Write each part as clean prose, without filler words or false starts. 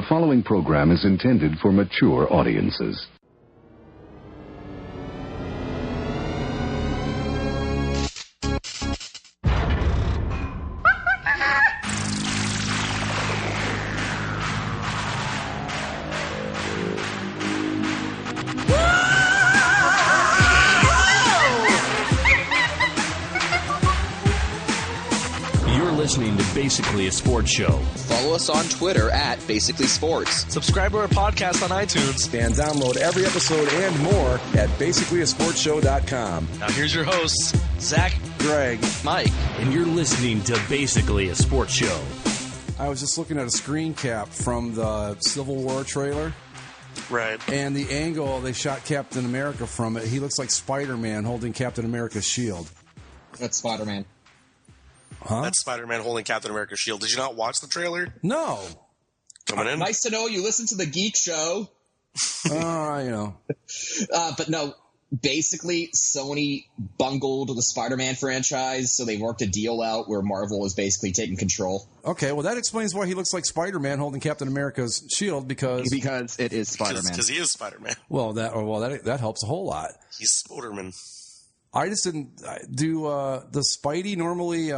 following program is intended for mature audiences. Listening to Basically a Sports Show. Follow us on Twitter at Basically Sports. Subscribe to our podcast on iTunes. And download every episode and more at basicallyasportshow.com. Now here's your hosts, Zach, Greg, Mike. And you're listening to Basically a Sports Show. I was just looking at a screen cap from the Civil War trailer. Right. And the angle they shot Captain America from it, he looks like Spider-Man holding Captain America's shield. That's Spider-Man. Huh? That's Spider-Man holding Captain America's shield. Did you not watch the trailer? No. Coming in. Nice to know you listen to the Geek Show. But no, basically Sony bungled the Spider-Man franchise, so they worked a deal out where Marvel is basically taking control. Okay, well that explains why he looks like Spider-Man holding Captain America's shield because it is Spider-Man. Because he is Spider-Man. Well, that helps a whole lot. He's Spider-Man. I just didn't do the Spidey normally.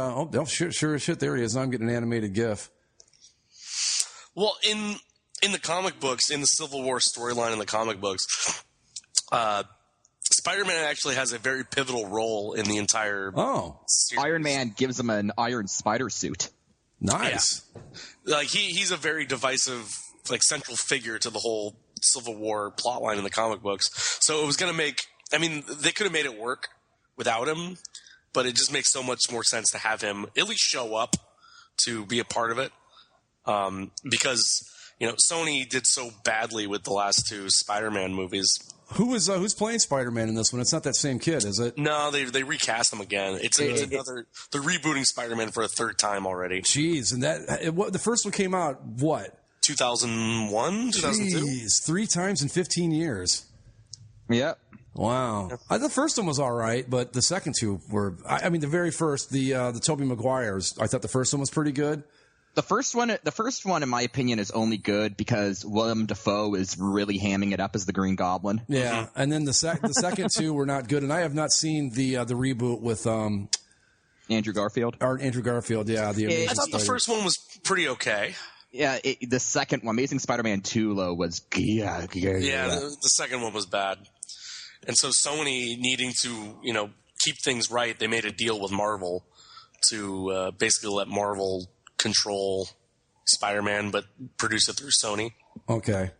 Sure as shit, there he is. Now I'm getting an animated GIF. Well, in the comic books, in the Civil War storyline in the comic books, Spider-Man actually has a very pivotal role in the entire. Series. Iron Man gives him an iron spider suit. Nice. Yeah. Like he's a very divisive, like central figure to the whole Civil War plotline in the comic books. So it was going to make. I mean, they could have made it work without him, but it just makes so much more sense to have him at least show up to be a part of it. Because, Sony did so badly with the last two Spider-Man movies. Who's playing Spider-Man in this one? It's not that same kid, is it? No, they recast him again. It's another. They're rebooting Spider-Man for a third time already. Jeez, and the first one came out what? 2001, 2002. Jeez, 3 times in 15 years. Yep. Wow. The first one was all right, but the second two were. The very first, the Tobey Maguires. I thought the first one was pretty good. The first one, in my opinion, is only good because Willem Dafoe is really hamming it up as the Green Goblin. Yeah, and then the second two were not good, and I have not seen the reboot with Andrew Garfield. Andrew Garfield, yeah. I thought the first one was pretty okay. Yeah, the second one, Amazing Spider-Man 2, was the second one was bad. And so Sony needing to, keep things right, they made a deal with Marvel to basically let Marvel control Spider-Man, but produce it through Sony. Okay.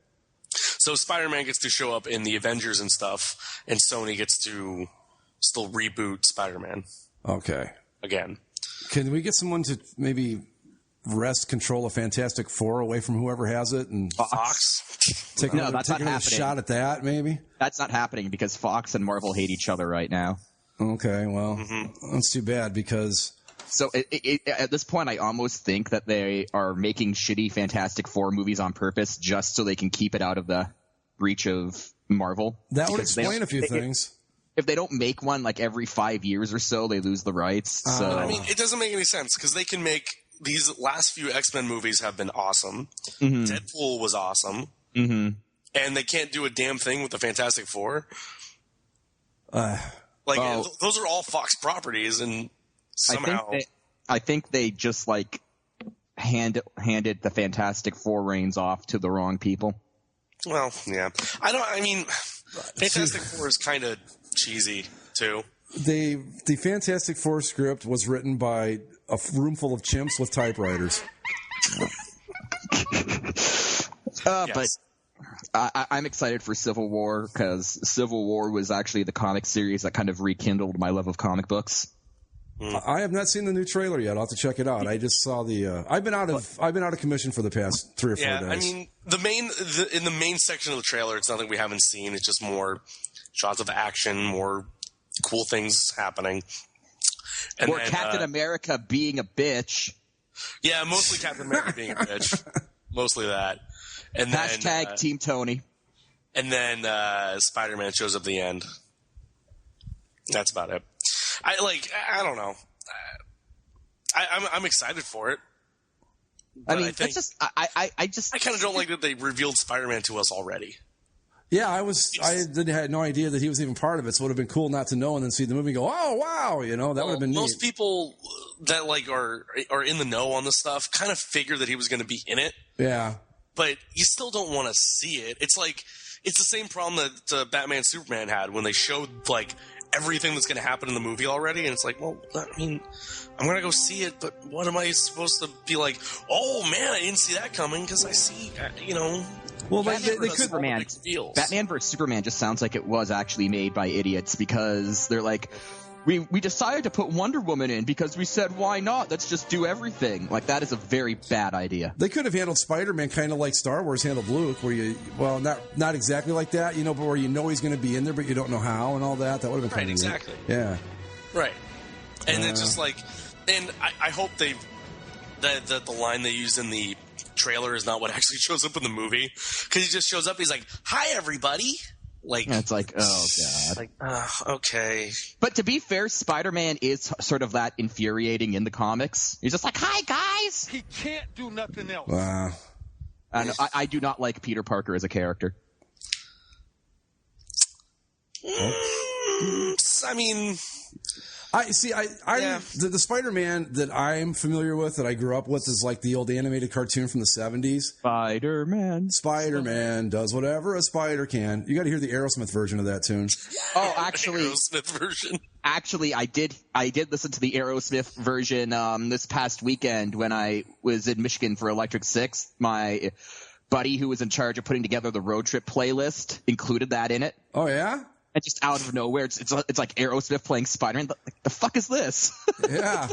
So Spider-Man gets to show up in the Avengers and stuff, and Sony gets to still reboot Spider-Man. Okay. Again. Can we get someone to maybe wrest control of Fantastic Four away from whoever has it? And Fox? That's not happening. Shot at that, maybe? That's not happening because Fox and Marvel hate each other right now. Okay, well, that's too bad because... So at this point, I almost think that they are making shitty Fantastic Four movies on purpose just so they can keep it out of the reach of Marvel. That would explain a few things. If they don't make one like every 5 years or so, they lose the rights. So it doesn't make any sense because they can make these last few X-Men movies have been awesome. Deadpool was awesome. And they can't do a damn thing with the Fantastic Four. Those are all Fox properties, and somehow I think they just handed the Fantastic Four reins off to the wrong people. Well, yeah. Fantastic Four is kind of cheesy too. The Fantastic Four script was written by a room full of chimps with typewriters. But I'm excited for Civil War because Civil War was actually the comic series that kind of rekindled my love of comic books. I have not seen the new trailer yet. I'll have to check it out. I just saw the. I've been out of commission for the past 3 or 4 days. In the main section of the trailer, it's nothing we haven't seen. It's just more shots of action, more cool things happening. And or Captain America being a bitch. Yeah, mostly Captain America being a bitch. Mostly that. And then, hashtag Team Tony. And then Spider-Man shows up at the end. That's about it. I don't know. I'm excited for it. I mean, that's just I kind of don't like that they revealed Spider-Man to us already. Yeah, I had no idea that he was even part of it, so it would have been cool not to know and then see the movie and go, oh, wow, that would have been neat. Most people that are in the know on this stuff kind of figured that he was going to be in it. Yeah. But you still don't want to see it. It's the same problem that Batman Superman had when they showed like everything that's going to happen in the movie already, and it's like, well, I mean, I'm going to go see it, but what am I supposed to be like? Oh man, I didn't see that coming because I see, Well, they could. Batman vs Superman just sounds like it was actually made by idiots because they're like, we decided to put Wonder Woman in because we said why not? Let's just do everything. Like that is a very bad idea. They could have handled Spider-Man kind of like Star Wars handled Luke, where not exactly like that, but where he's going to be in there, but you don't know how and all that. That would have been kind of exactly. Neat. Yeah. Right. And it's just like, and I hope that the line they used in the trailer is not what actually shows up in the movie, because he just shows up, he's like, hi everybody, like, it's like, oh god, like, okay. But to be fair, Spider-Man is sort of that infuriating in the comics. He's just like, hi guys, he can't do nothing else. Wow. And I do not like Peter Parker as a character. I mean, the Spider-Man that I'm familiar with, that I grew up with, is like the old animated cartoon from the 70s. Spider-Man does whatever a spider can. You got to hear the Aerosmith version of that tune. Oh, actually, Aerosmith version. Actually, I did listen to the Aerosmith version this past weekend when I was in Michigan for Electric Six. My buddy who was in charge of putting together the road trip playlist included that in it. Oh yeah. And just out of nowhere, it's like Aerosmith playing Spider-Man. Like, the fuck is this? Yeah.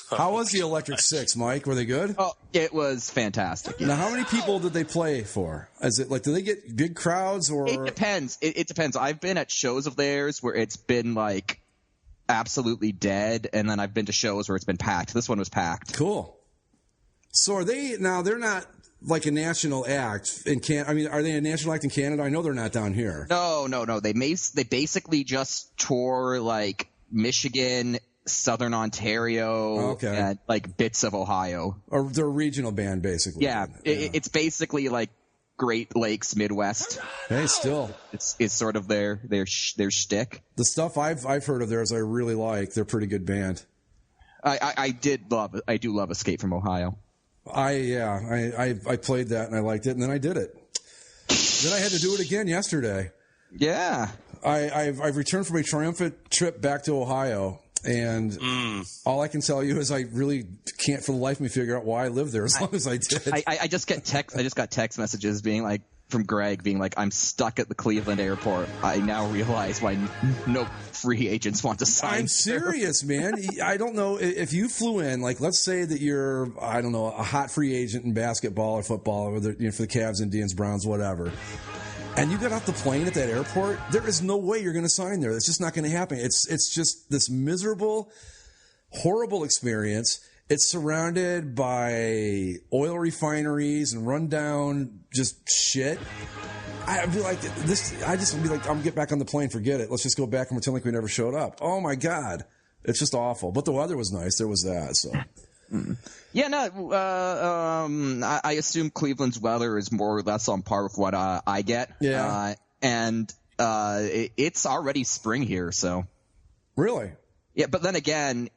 How was the Electric Six, Mike? Were they good? Oh, it was fantastic. Yeah. Now, how many people did they play for? Is it like, do they get big crowds or? It depends. It depends. I've been at shows of theirs where it's been like absolutely dead, and then I've been to shows where it's been packed. This one was packed. Cool. So are they now? They're not like a national act in Canada. I mean, are they a national act in Canada? I know they're not down here. No. They basically just tour like Michigan, Southern Ontario, and like bits of Ohio. Or they're a regional band, basically. Yeah. It's basically like Great Lakes Midwest. Hey, still, it's sort of their shtick. The stuff I've heard of theirs, I really like. They're a pretty good band. I do love Escape from Ohio. I played that and I liked it, and then I did it. Then I had to do it again yesterday. Yeah. I've returned from a triumphant trip back to Ohio, and all I can tell you is I really can't for the life of me figure out why I lived there as long as I did. I just got text messages being like, from Greg being like, I'm stuck at the Cleveland airport. I now realize why no free agents want to sign. I'm serious, man. I don't know if you flew in, like, let's say that you're, I don't know, a hot free agent in basketball or football, or for the Cavs, Indians, Browns, whatever. And you get off the plane at that airport, there is no way you're going to sign there. It's just not going to happen. It's just this miserable, horrible experience. It's surrounded by oil refineries and rundown just shit. I'd be like, I'm get back on the plane, forget it. Let's just go back and pretend like we never showed up. Oh my God. It's just awful. But the weather was nice. There was that, so. Yeah, no, I assume Cleveland's weather is more or less on par with what I get. Yeah. It's already spring here, so. Really? Yeah, but then again,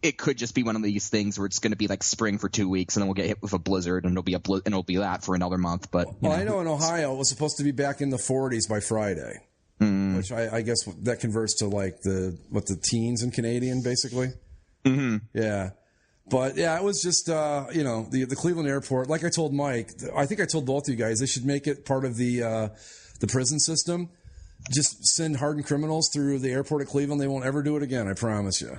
it could just be one of these things where it's going to be like spring for 2 weeks, and then we'll get hit with a blizzard, and it'll be that for another month. But I know in Ohio it was supposed to be back in the 40s by Friday, which I guess that converts to like the teens in Canadian, basically. Mm-hmm. Yeah, but yeah, it was just the Cleveland airport. Like I told Mike, I think I told both of you guys, they should make it part of the prison system. Just send hardened criminals through the airport at Cleveland. They won't ever do it again. I promise you.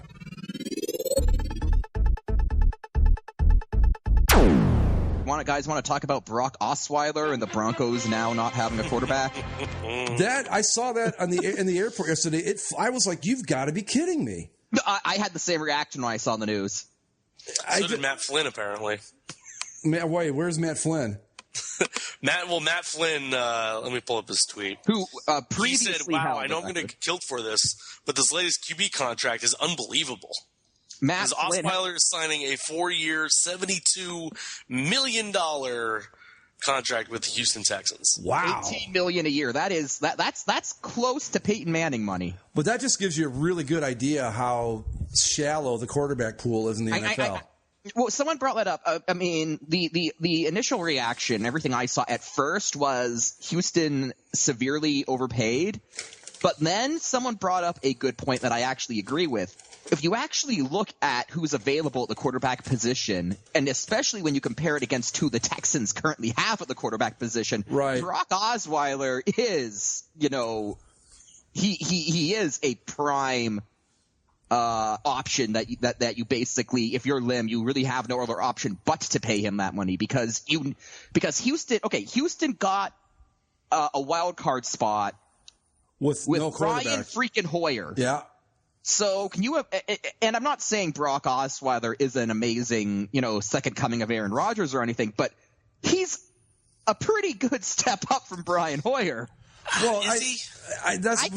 Guys want to talk about Brock Osweiler and the Broncos now not having a quarterback? I saw that in the airport yesterday. I was like, you've got to be kidding me. I had the same reaction when I saw the news. So did Matt Flynn, apparently. Wait, where's Matt Flynn? Matt Flynn, let me pull up his tweet. Who He previously said, wow, I know I'm going to get killed for this, but this latest QB contract is unbelievable. Because Osweiler is signing a 4-year, $72 million contract with the Houston Texans. Wow. $18 million a year. That's close to Peyton Manning money. But that just gives you a really good idea how shallow the quarterback pool is in the NFL. Well, someone brought that up. I mean, the initial reaction, everything I saw at first was Houston severely overpaid. But then someone brought up a good point that I actually agree with. If you actually look at who's available at the quarterback position, and especially when you compare it against who the Texans currently have at the quarterback position, right. Brock Osweiler is, he is a prime option that you basically, if you're Lim, you really have no other option but to pay him that money because Houston got a wild card spot with no quarterback. Brian freaking Hoyer. Yeah. So can you and I'm not saying Brock Osweiler is an amazing, second coming of Aaron Rodgers or anything, but he's a pretty good step up from Brian Hoyer. Well, is he?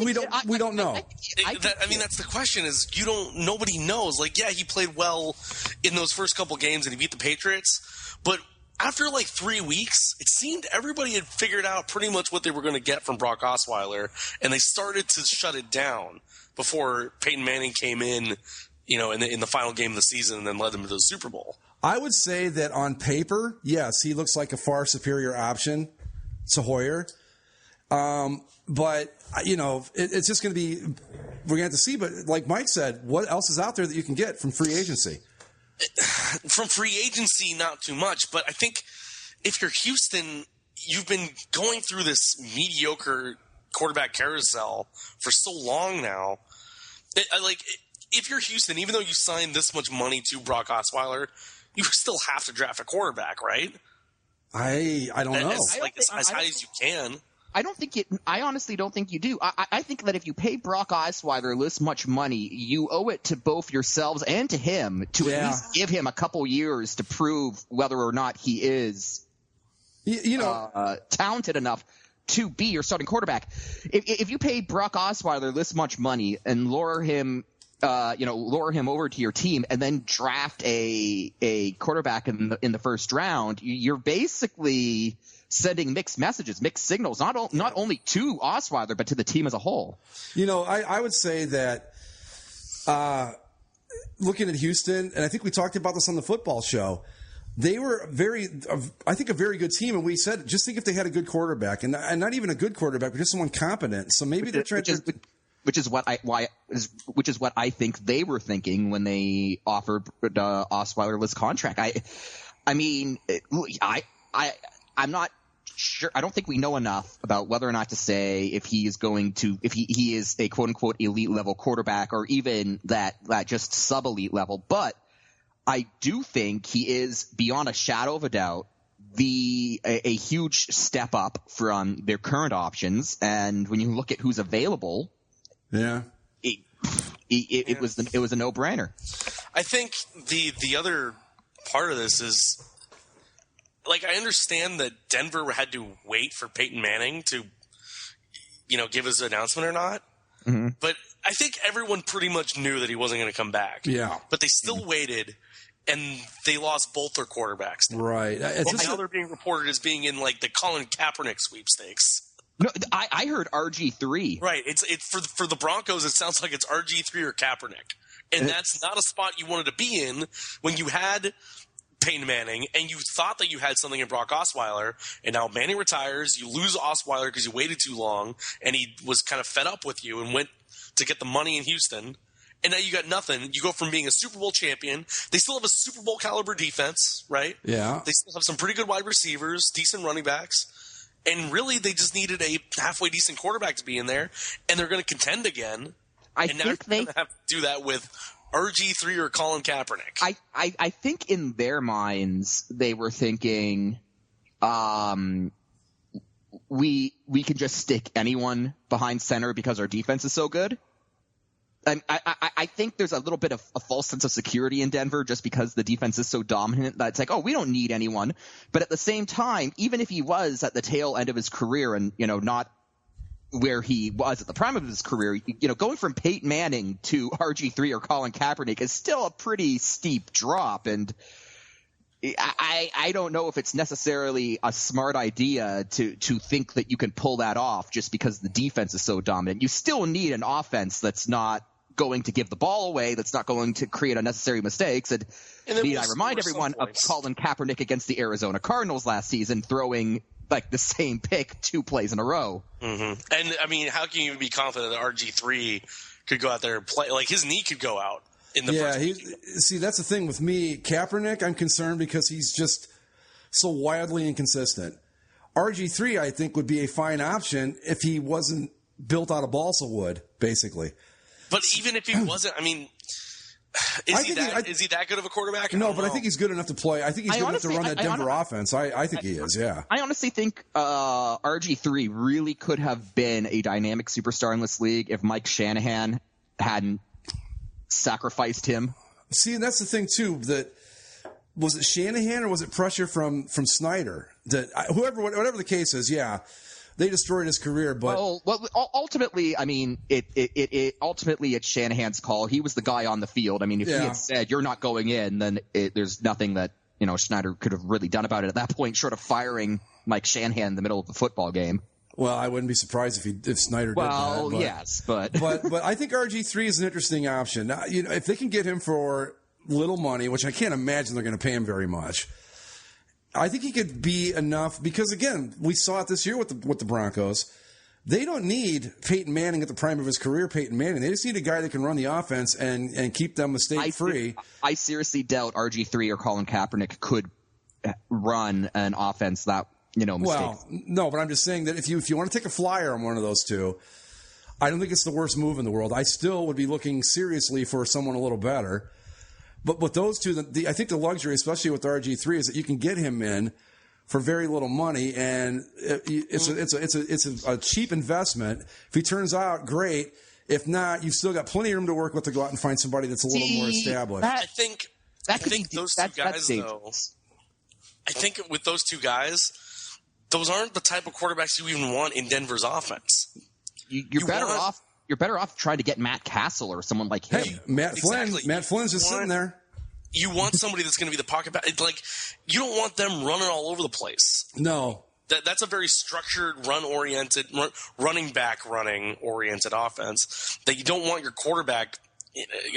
We don't know. That's the question. Is nobody knows. Like, yeah, he played well in those first couple games and he beat the Patriots, but after like 3 weeks, it seemed everybody had figured out pretty much what they were going to get from Brock Osweiler, and they started to shut it down before Peyton Manning came in, in the final game of the season and then led them to the Super Bowl. I would say that on paper, yes, he looks like a far superior option to Hoyer. But, it's just going to be – we're going to have to see. But like Mike said, what else is out there that you can get from free agency? From free agency, not too much. But I think if you're Houston, you've been going through this mediocre quarterback carousel for so long now. If you're Houston, even though you signed this much money to Brock Osweiler, you still have to draft a quarterback, right? I don't know. As high as you can. I honestly don't think you do. I think that if you pay Brock Osweiler this much money, you owe it to both yourselves and to him to at least give him a couple years to prove whether or not he is talented enough to be your starting quarterback. If you pay Brock Osweiler this much money and lure him over to your team and then draft a quarterback in the first round, you're basically sending mixed messages, mixed signals, not only to Osweiler, but to the team as a whole. I would say that looking at Houston, and I think we talked about this on the football show, they were a very good team, and we said just think if they had a good quarterback, and not even a good quarterback, but just someone competent. So maybe they're trying to. Which is what I think they were thinking when they offered Osweiler this contract. I'm not sure. I don't think we know enough about whether or not to say if he is he is a quote unquote elite level quarterback or even that just sub elite level. But I do think he is beyond a shadow of a doubt a huge step up from their current options. And when you look at who's available, it was a no-brainer. I think the other part of this is, I understand that Denver had to wait for Peyton Manning to, give his announcement or not. Mm-hmm. But I think everyone pretty much knew that he wasn't going to come back. Yeah. But they still waited, and they lost both their quarterbacks. Right. Now they're being reported as being in, the Colin Kaepernick sweepstakes. No, I heard RG3. Right. It's for the Broncos, it sounds like it's RG3 or Kaepernick. And that's not a spot you wanted to be in when you had Peyton Manning, and you thought that you had something in Brock Osweiler, and now Manning retires, you lose Osweiler because you waited too long, and he was kind of fed up with you and went to get the money in Houston, and now you got nothing. You go from being a Super Bowl champion. They still have a Super Bowl caliber defense, right? Yeah. They still have some pretty good wide receivers, decent running backs, and really they just needed a halfway decent quarterback to be in there, and they're going to contend again. Now they're going to have to do that with RG3 or Colin Kaepernick. I think in their minds they were thinking, we can just stick anyone behind center because our defense is so good. And I think there's a little bit of a false sense of security in Denver just because the defense is so dominant that it's like, oh, we don't need anyone. But at the same time, even if he was at the tail end of his career and not where he was at the prime of his career, going from Peyton Manning to RG3 or Colin Kaepernick is still a pretty steep drop. And I don't know if it's necessarily a smart idea to think that you can pull that off just because the defense is so dominant. You still need an offense that's not going to give the ball away, that's not going to create unnecessary mistakes. And need I remind everyone of Colin Kaepernick against the Arizona Cardinals last season, throwing like the same pick 2 plays in a row. Mm-hmm. And I mean, how can you be confident that RG3 could go out there and play? Like, his knee could go out in the first. See, that's the thing with me. Kaepernick, I'm concerned because he's just so wildly inconsistent. RG3, I think, would be a fine option if he wasn't built out of balsa wood, basically. But even if he wasn't, I mean, is he that good of a quarterback? No, but I think he's good enough to play. I think he's good enough to run that Denver offense. I think he is, yeah. I honestly think RG3 really could have been a dynamic superstar in this league if Mike Shanahan hadn't sacrificed him. See, and that's the thing, too, that was it Shanahan or was it pressure from Snyder? That whatever the case is, yeah. They destroyed his career, but ultimately, I mean, ultimately it's Shanahan's call. He was the guy on the field. I mean, if he had said you're not going in, then there's nothing that Snyder could have really done about it at that point, short of firing Mike Shanahan in the middle of the football game. Well, I wouldn't be surprised if Snyder did that. Well, yes, but but I think RG3 is an interesting option. Now, if they can get him for little money, which I can't imagine they're going to pay him very much. I think he could be enough because, again, we saw it this year with the Broncos. They don't need Peyton Manning at the prime of his career, Peyton Manning. They just need a guy that can run the offense and keep them mistake-free. I seriously doubt RG3 or Colin Kaepernick could run an offense that, mistake. Well, no, but I'm just saying that if you want to take a flyer on one of those two, I don't think it's the worst move in the world. I still would be looking seriously for someone a little better. But with those two, I think the luxury, especially with RG3, is that you can get him in for very little money, and it's a cheap investment. If he turns out, great. If not, you've still got plenty of room to work with to go out and find somebody that's a little more established. I think those two guys, though. I think with those two guys, those aren't the type of quarterbacks you even want in Denver's offense. You're better off trying to get Matt Castle or someone like him. Hey, Matt Flynn's just sitting there. You want somebody that's going to be the pocket back. Like, you don't want them running all over the place. No. That's a very structured, running back-oriented offense that you don't want your quarterback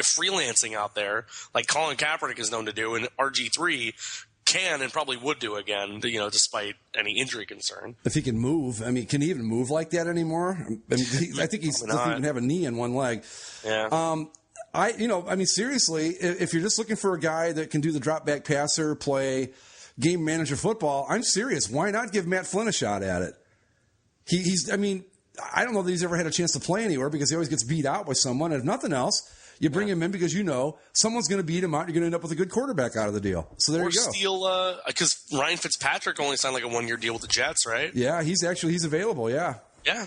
freelancing out there like Colin Kaepernick is known to do, and RG3 can and probably would do again, despite any injury concern. If he can move, I mean, can he even move like that anymore? I think he doesn't even have a knee in one leg. Yeah. Seriously, if you're just looking for a guy that can do the drop back passer, play game manager football, I'm serious. Why not give Matt Flynn a shot at it? I don't know that he's ever had a chance to play anywhere because he always gets beat out by someone. And if nothing else, you bring him in because someone's going to beat him out. You're going to end up with a good quarterback out of the deal. So there you go. Or steal because Ryan Fitzpatrick only signed like a 1-year deal with the Jets, right? Yeah, he's available. Yeah. Yeah,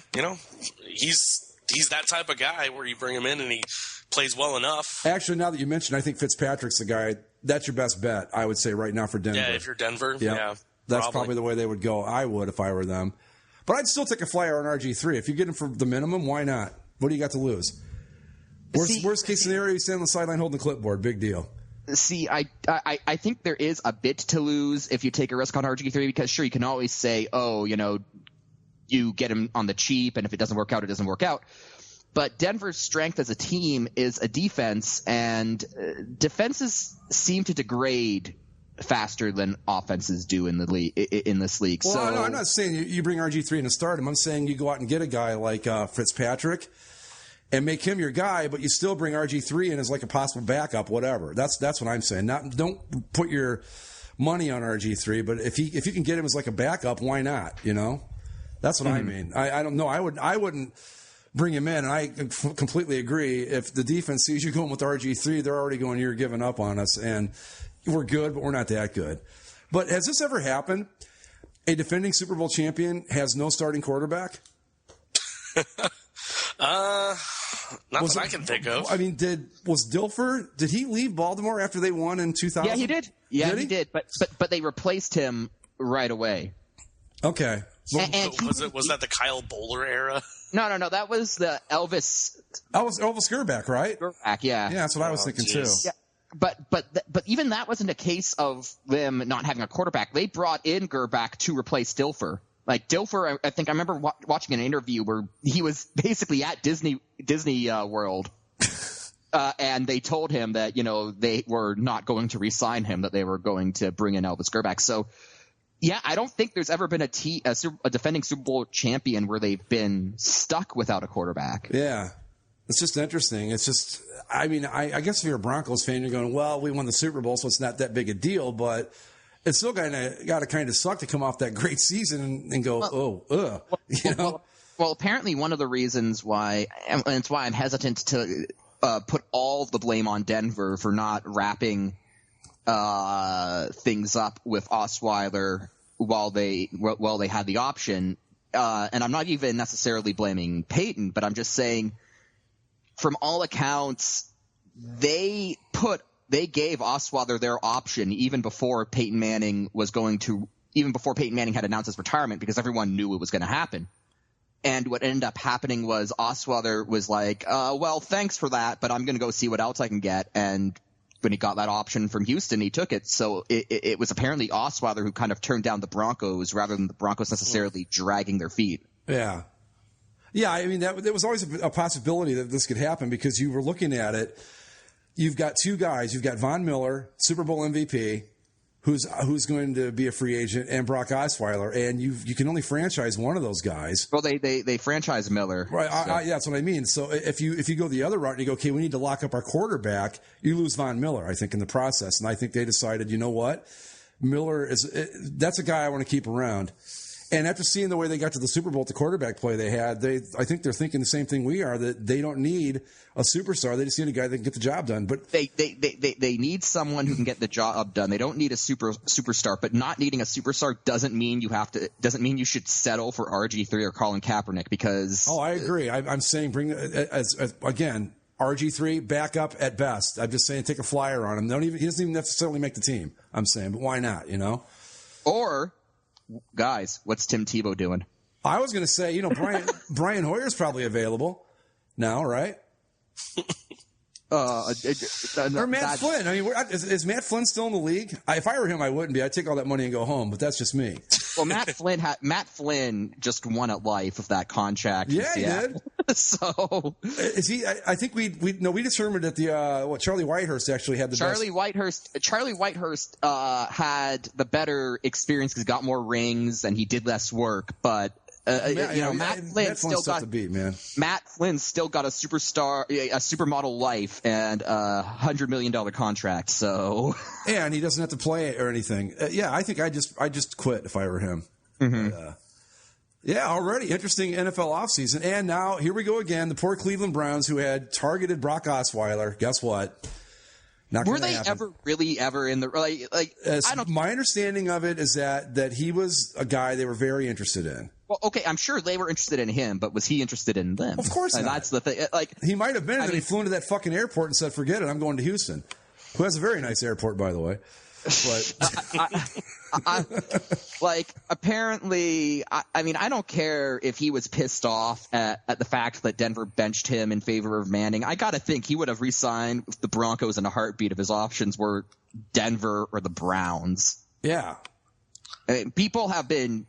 he's that type of guy where you bring him in and he plays well enough. Actually, now that you mentioned, I think Fitzpatrick's the guy. That's your best bet, I would say, right now for Denver. Yeah, if you're Denver, that's probably the way they would go. I would if I were them. But I'd still take a flyer on RG3. If you get him for the minimum, why not? What do you got to lose? Worst case scenario, you stand on the sideline holding the clipboard. Big deal. See, I think there is a bit to lose if you take a risk on RG3 because, sure, you can always say, you get him on the cheap, and if it doesn't work out, it doesn't work out. But Denver's strength as a team is a defense, and defenses seem to degrade faster than offenses do in the league in this league. Well, I'm not saying you bring RG3 in to start him. I'm saying you go out and get a guy like Fitzpatrick and make him your guy, but you still bring RG3 in as like a possible backup, whatever. That's what I'm saying. Don't put your money on RG3, but if you can get him as like a backup, why not? That's what I mean. I don't know. I wouldn't bring him in, and I completely agree. If the defense sees you going with RG3, they're already going, you're giving up on us, and we're good, but we're not that good. But has this ever happened? A defending Super Bowl champion has no starting quarterback? Not that I can think of. I mean, was Dilfer, did he leave Baltimore after they won in 2000? Yeah, he did. Yeah, he did. But they replaced him right away. Okay. Was that the Kyle Bowler era? No. That was the Elvis Gerback, right? Gerback, yeah. Yeah, that's what I was thinking too. Yeah. But even that wasn't a case of them not having a quarterback. They brought in Gerback to replace Dilfer. Like Dilfer, I think I remember watching an interview where he was basically at Disney World, and they told him that they were not going to re-sign him, that they were going to bring in Elvis Gerback. So, yeah, I don't think there's ever been a defending Super Bowl champion where they've been stuck without a quarterback. Yeah, it's just interesting. It's just, I mean, I guess if you're a Broncos fan, you're going, well, we won the Super Bowl, so it's not that big a deal, but it's still got to kind of suck to come off that great season and go, Well, apparently one of the reasons why, and it's why I'm hesitant to put all of the blame on Denver for not wrapping things up with Osweiler while they had the option, and I'm not even necessarily blaming Peyton, but I'm just saying, from all accounts, they gave Osweiler their option even before Peyton Manning had announced his retirement, because everyone knew it was going to happen. And what ended up happening was Osweiler was like, well, thanks for that, but I'm going to go see what else I can get. And when he got that option from Houston, he took it. So it was apparently Osweiler who kind of turned down the Broncos rather than the Broncos necessarily dragging their feet. Yeah. Yeah, I mean, there was always a possibility that this could happen, because you were looking at it. You've got two guys. You've got Von Miller, Super Bowl MVP, who's going to be a free agent, and Brock Osweiler, and you can only franchise one of those guys. Well, they franchise Miller, right? So. Yeah, that's what I mean. So if you go the other route and you go, okay, we need to lock up our quarterback, you lose Von Miller, I think, in the process. And I think they decided, you know what, that's a guy I want to keep around. And after seeing the way they got to the Super Bowl, the quarterback play they had, I think they're thinking the same thing we are, that they don't need a superstar. They just need a guy that can get the job done. But they need someone who can get the job done. They don't need a superstar, but not needing a superstar doesn't mean you should settle for RG3 or Colin Kaepernick, because I agree. I'm saying bring again, RG3 backup at best. I'm just saying take a flyer on him. He doesn't even necessarily make the team. I'm saying, but why not? Or guys, what's Tim Tebow doing? I was going to say, Brian Hoyer's probably available now, right? Or Matt Flynn. I mean, is Matt Flynn still in the league? If I were him, I wouldn't be. I'd take all that money and go home, but that's just me. Well, Matt Flynn just won at life with that contract. Yeah, he did. So is he? I think we determined that Charlie Whitehurst actually had the best. Charlie Whitehurst had the better experience because he got more rings and he did less work, but. Matt Flynn still got a supermodel life and a $100 million contract. So yeah, and he doesn't have to play or anything. I think I just quit if I were him. Mm-hmm. Already interesting NFL offseason, and now here we go again. The poor Cleveland Browns, who had targeted Brock Osweiler. Guess what? Were they ever in the my understanding of it is that he was a guy they were very interested in. Well, okay, I'm sure they were interested in him, but was he interested in them? Of course not. That's the thing. He might have been, and then he flew into that fucking airport and said, "Forget it, I'm going to Houston," who has a very nice airport, by the way. But apparently, I don't care if he was pissed off at the fact that Denver benched him in favor of Manning. I got to think he would have re-signed with the Broncos in a heartbeat if his options were Denver or the Browns. Yeah. People have been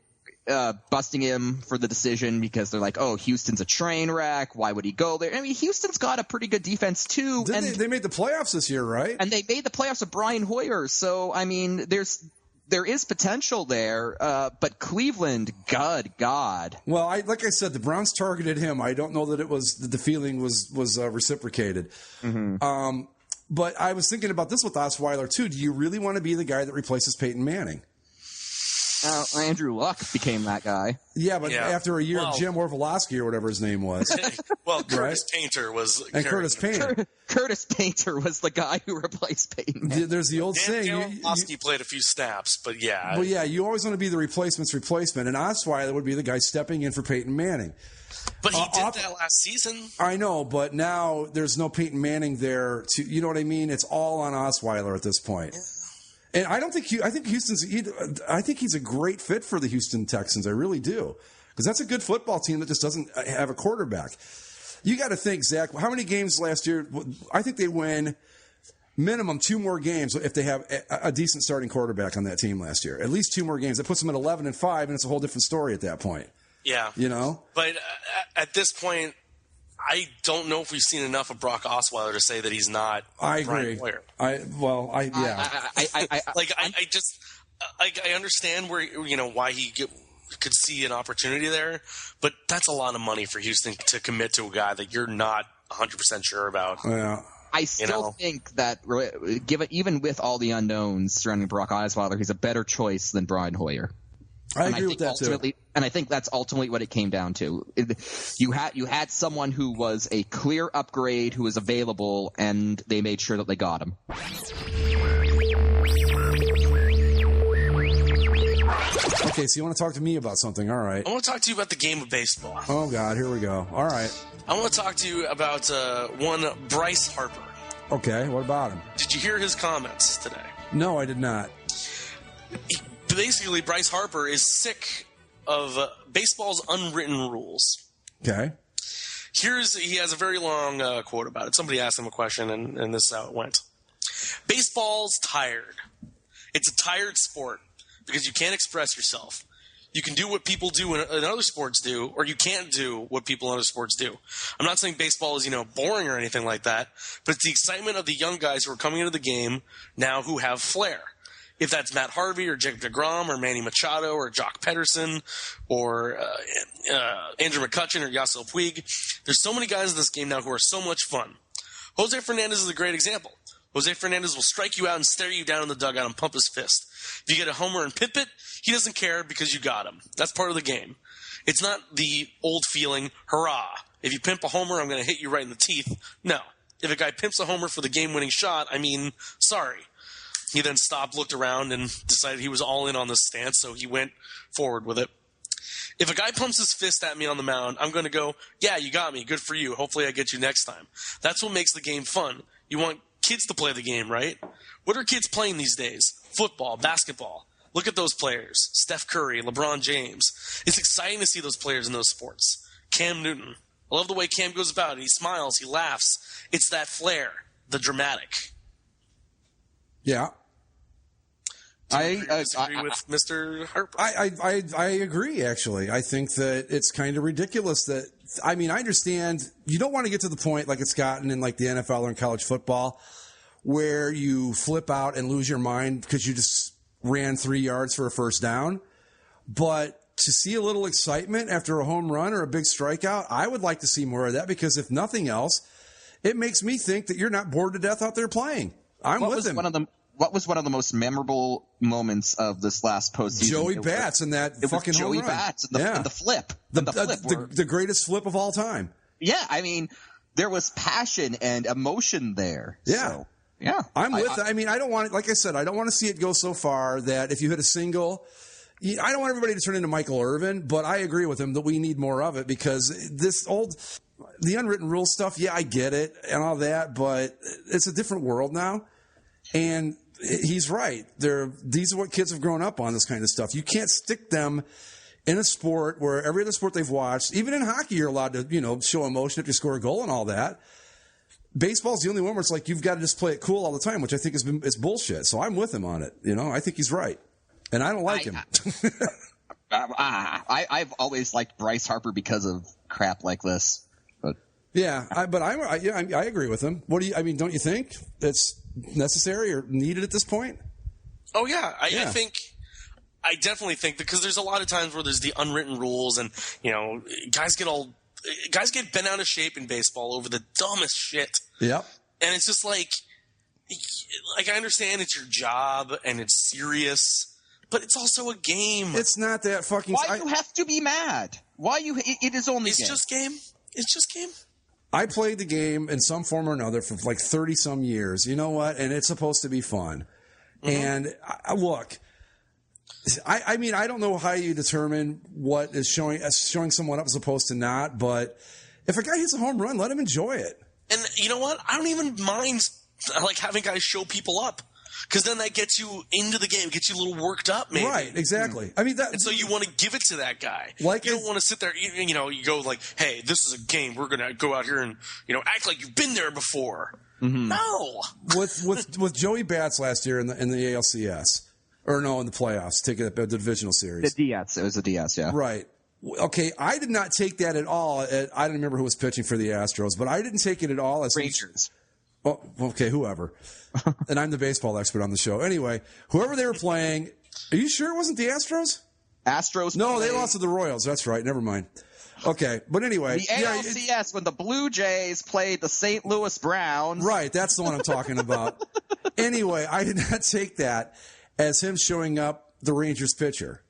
busting him for the decision because they're like, oh, Houston's a train wreck. Why would he go there? I mean, Houston's got a pretty good defense too. They made the playoffs this year, right? And they made the playoffs with Brian Hoyer. So, I mean, there is potential there, but Cleveland, God. Well, like I said, the Browns targeted him. I don't know that the feeling was reciprocated. Mm-hmm. But I was thinking about this with Osweiler too. Do you really want to be the guy that replaces Peyton Manning? Andrew Luck became that guy. Yeah, but after a year of Jim Orvolowski or whatever his name was. Well, Curtis Painter was. And Curtis Painter. Curtis Painter was the guy who replaced Peyton Manning. There's the old saying. Orvolowski played a few snaps, but yeah. Well, yeah, you always want to be the replacement's replacement, and Osweiler would be the guy stepping in for Peyton Manning. But he did that last season. I know, but now there's no Peyton Manning there. You know what I mean? It's all on Osweiler at this point. And I think he's a great fit for the Houston Texans. I really do. Because that's a good football team that just doesn't have a quarterback. You got to think, Zach, how many games last year? I think they win minimum 2 more games if they have a decent starting quarterback on that team last year. At least 2 more games. That puts them at 11-5, and it's a whole different story at that point. Yeah. You know? But at this point, I don't know if we've seen enough of Brock Osweiler to say that he's not. I agree. I understand where why he could see an opportunity there, but that's a lot of money for Houston to commit to a guy that you're not 100% sure about. Yeah. I still think that, even with all the unknowns surrounding Brock Osweiler, he's a better choice than Brian Hoyer. I agree with that too. And I think that's ultimately what it came down to. You had someone who was a clear upgrade, who was available, and they made sure that they got him. Okay, so you want to talk to me about something. All right. I want to talk to you about the game of baseball. Oh, God, here we go. All right. I want to talk to you about one Bryce Harper. Okay, what about him? Did you hear his comments today? No, I did not. Basically, Bryce Harper is sick of baseball's unwritten rules. Okay. He has a very long quote about it. Somebody asked him a question, and this is how it went. Baseball's tired. It's a tired sport because you can't express yourself. You can do what people do and other sports do, or you can't do what people in other sports do. I'm not saying baseball is, boring or anything like that, but it's the excitement of the young guys who are coming into the game now who have flair. If that's Matt Harvey or Jacob deGrom or Manny Machado or Jock Pedersen or Andrew McCutchen or Yasiel Puig, there's so many guys in this game now who are so much fun. Jose Fernandez is a great example. Jose Fernandez will strike you out and stare you down in the dugout and pump his fist. If you get a homer and pip it, he doesn't care because you got him. That's part of the game. It's not the old feeling, hurrah, if you pimp a homer, I'm going to hit you right in the teeth. No. If a guy pimps a homer for the game-winning shot, sorry. He then stopped, looked around, and decided he was all in on this stance, so he went forward with it. If a guy pumps his fist at me on the mound, I'm going to go, yeah, you got me. Good for you. Hopefully I get you next time. That's what makes the game fun. You want kids to play the game, right? What are kids playing these days? Football, basketball. Look at those players. Steph Curry, LeBron James. It's exciting to see those players in those sports. Cam Newton. I love the way Cam goes about it. He smiles. He laughs. It's that flair, the dramatic. Yeah. I disagree with Mr. Harper. I agree, actually. I think that it's kind of ridiculous that, I understand you don't want to get to the point like it's gotten in like the NFL or in college football where you flip out and lose your mind because you just ran 3 yards for a first down. But to see a little excitement after a home run or a big strikeout, I would like to see more of that because if nothing else, it makes me think that you're not bored to death out there playing. I'm with him. What was one of the most memorable moments of this last postseason? Joey Bats and that fucking home run. Joey Bats and the flip. The greatest flip of all time. Yeah, there was passion and emotion there. Yeah. So, yeah. I'm with it. I don't want it, like I said, I don't want to see it go so far that if you hit a single, I don't want everybody to turn into Michael Irvin, but I agree with him that we need more of it because the unwritten rule stuff, yeah, I get it and all that, but it's a different world now. And he's right. These are what kids have grown up on, this kind of stuff. You can't stick them in a sport where every other sport they've watched, even in hockey, you're allowed to, show emotion if you score a goal and all that. Baseball's the only one where it's like you've got to just play it cool all the time, which I think it's bullshit. So I'm with him on it. I think he's right. And I don't like him. I've always liked Bryce Harper because of crap like this. But yeah, I agree with him. What do you? Don't you think it's necessary or needed at this point? Oh yeah, I definitely think that because there's a lot of times where there's the unwritten rules, and guys get bent out of shape in baseball over the dumbest shit. Yep. And it's just like I understand it's your job and it's serious, but it's also a game. It's not that fucking. Why you have to be mad? It is only. It's game. just game. It's just game. I played the game in some form or another for like 30 some years. You know what? And it's supposed to be fun. Mm-hmm. And look, I don't know how you determine what is showing someone up as opposed to not, but if a guy hits a home run, let him enjoy it. And you know what? I don't even mind having guys show people up. because then that gets you into the game, gets you a little worked up, maybe. Right, exactly. I mean, and so you want to give it to that guy. Like you don't want to sit there, you go like, hey, this is a game. We're going to go out here and, act like you've been there before. Mm-hmm. No. With Joey Bats last year in the ALCS, or no, in the playoffs, taking the divisional series. The DS. It was a DS, yeah. Right. Okay, I did not take that at all. I don't remember who was pitching for the Astros, but I didn't take it at all as Rangers. Oh, okay, whoever. And I'm the baseball expert on the show. Anyway, whoever they were playing, are you sure it wasn't the Astros? Astros. No, they lost to the Royals. That's right. Never mind. Okay, but anyway. The ALCS, when the Blue Jays played the St. Louis Browns. Right, that's the one I'm talking about. Anyway, I did not take that as him showing up the Rangers pitcher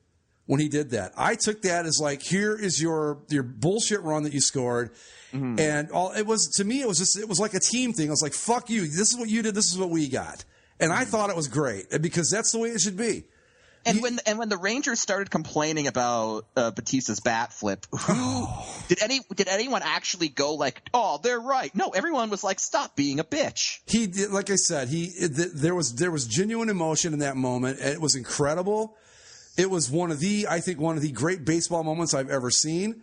when he did that. I took that as like, here is your bullshit run that you scored. Mm-hmm. And it was like a team thing. I was like, fuck you. This is what you did. This is what we got. And I thought it was great because that's the way it should be. And when the Rangers started complaining about Batista's bat flip, did anyone actually go like, oh, they're right? No, everyone was like, stop being a bitch. He did, like I said, there was genuine emotion in that moment. It was incredible. It was one of the great baseball moments I've ever seen.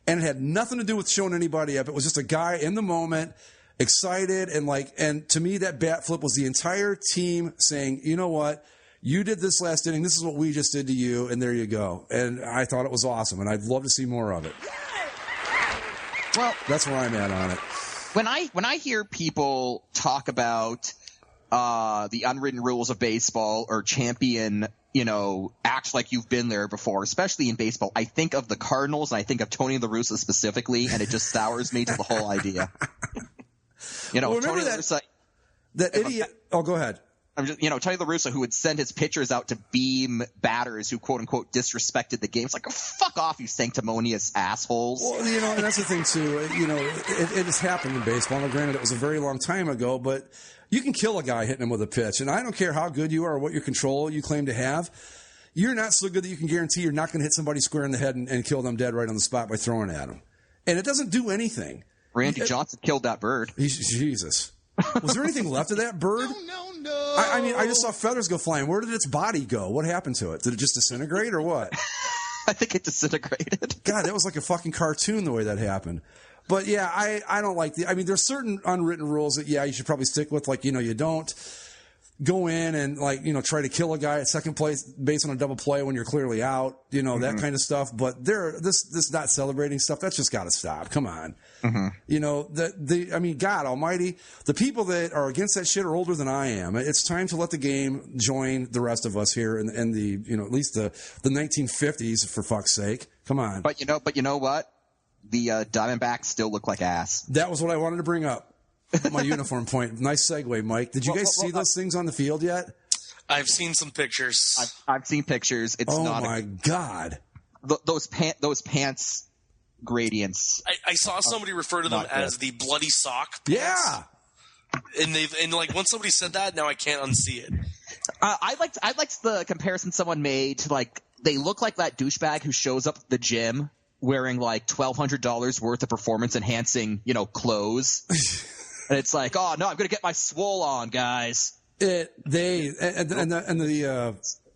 And it had nothing to do with showing anybody up. It was just a guy in the moment, excited, and to me that bat flip was the entire team saying, you know what, you did this last inning, this is what we just did to you, and there you go. And I thought it was awesome, and I'd love to see more of it. Well, that's where I'm at on it. When I hear people talk about the unwritten rules of baseball or champion, act like you've been there before, especially in baseball, I think of the Cardinals, and I think of Tony La Russa specifically, and it just sours me to the whole idea. Well, Tony La Russa, that idiot. Oh, go ahead. I'm just, Tony La Russa, who would send his pitchers out to beam batters who quote unquote disrespected the game. It's like, oh, fuck off, you sanctimonious assholes. Well, and that's the thing too. It has happened in baseball. Now, granted, it was a very long time ago, but you can kill a guy hitting him with a pitch, and I don't care how good you are or what your control you claim to have. You're not so good that you can guarantee you're not going to hit somebody square in the head and kill them dead right on the spot by throwing at them. And it doesn't do anything. Randy Johnson killed that bird. Jesus. Was there anything left of that bird? No. I mean, I just saw feathers go flying. Where did its body go? What happened to it? Did it just disintegrate or what? I think it disintegrated. God, that was like a fucking cartoon the way that happened. But yeah, I don't like there's certain unwritten rules that, you should probably stick with. Like, you don't go in and try to kill a guy at second place based on a double play when you're clearly out, that kind of stuff. But this not celebrating stuff, that's just got to stop. Come on. Mm-hmm. God almighty, the people that are against that shit are older than I am. It's time to let the game join the rest of us here in the, at least the 1950s, for fuck's sake. Come on. But you know what? The Diamondbacks still look like ass. That was what I wanted to bring up. My uniform point. Nice segue, Mike. Did you guys see those things on the field yet? I've seen some pictures. I've seen pictures. It's not. Oh my God. Those pants gradients. I saw somebody refer to them as the bloody sock pants. Yeah. And once somebody said that, now I can't unsee it. I liked the comparison someone made to they look like that douchebag who shows up at the gym wearing $1,200 worth of performance enhancing, clothes. And it's like, oh no, I'm gonna get my swole on, guys. The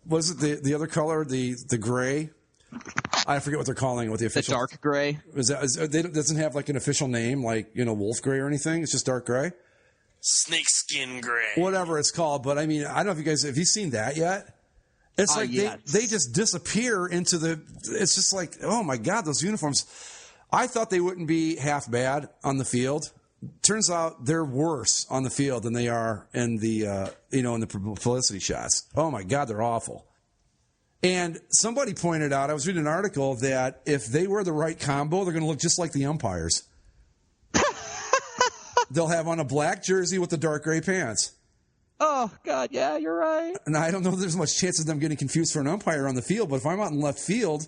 was it the other color, the gray? I forget what they're calling it. What the official? The dark gray. It doesn't have an official name wolf gray or anything. It's just dark gray. Snakeskin gray. Whatever it's called, but I don't know if have you seen that yet? It's like they just disappear into the. It's just like, oh my God, those uniforms. I thought they wouldn't be half bad on the field. Turns out they're worse on the field than they are in the in the publicity shots. Oh my God, they're awful. And somebody pointed out, I was reading an article that if they wear the right combo, they're going to look just like the umpires. They'll have on a black jersey with the dark gray pants. Oh, God, yeah, you're right. And I don't know if there's much chance of them getting confused for an umpire on the field, but if I'm out in left field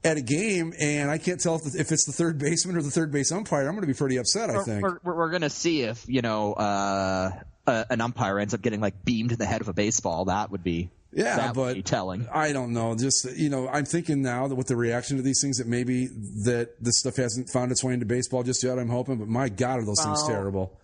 at a game and I can't tell if it's the third baseman or the third base umpire, I'm going to be pretty upset, I think. We're going to see if, an umpire ends up getting, beamed in the head of a baseball. That would be... Yeah, that would be telling. I don't know. Just, I'm thinking now that with the reaction to these things that maybe that this stuff hasn't found its way into baseball just yet, I'm hoping. But my God, are those things terrible.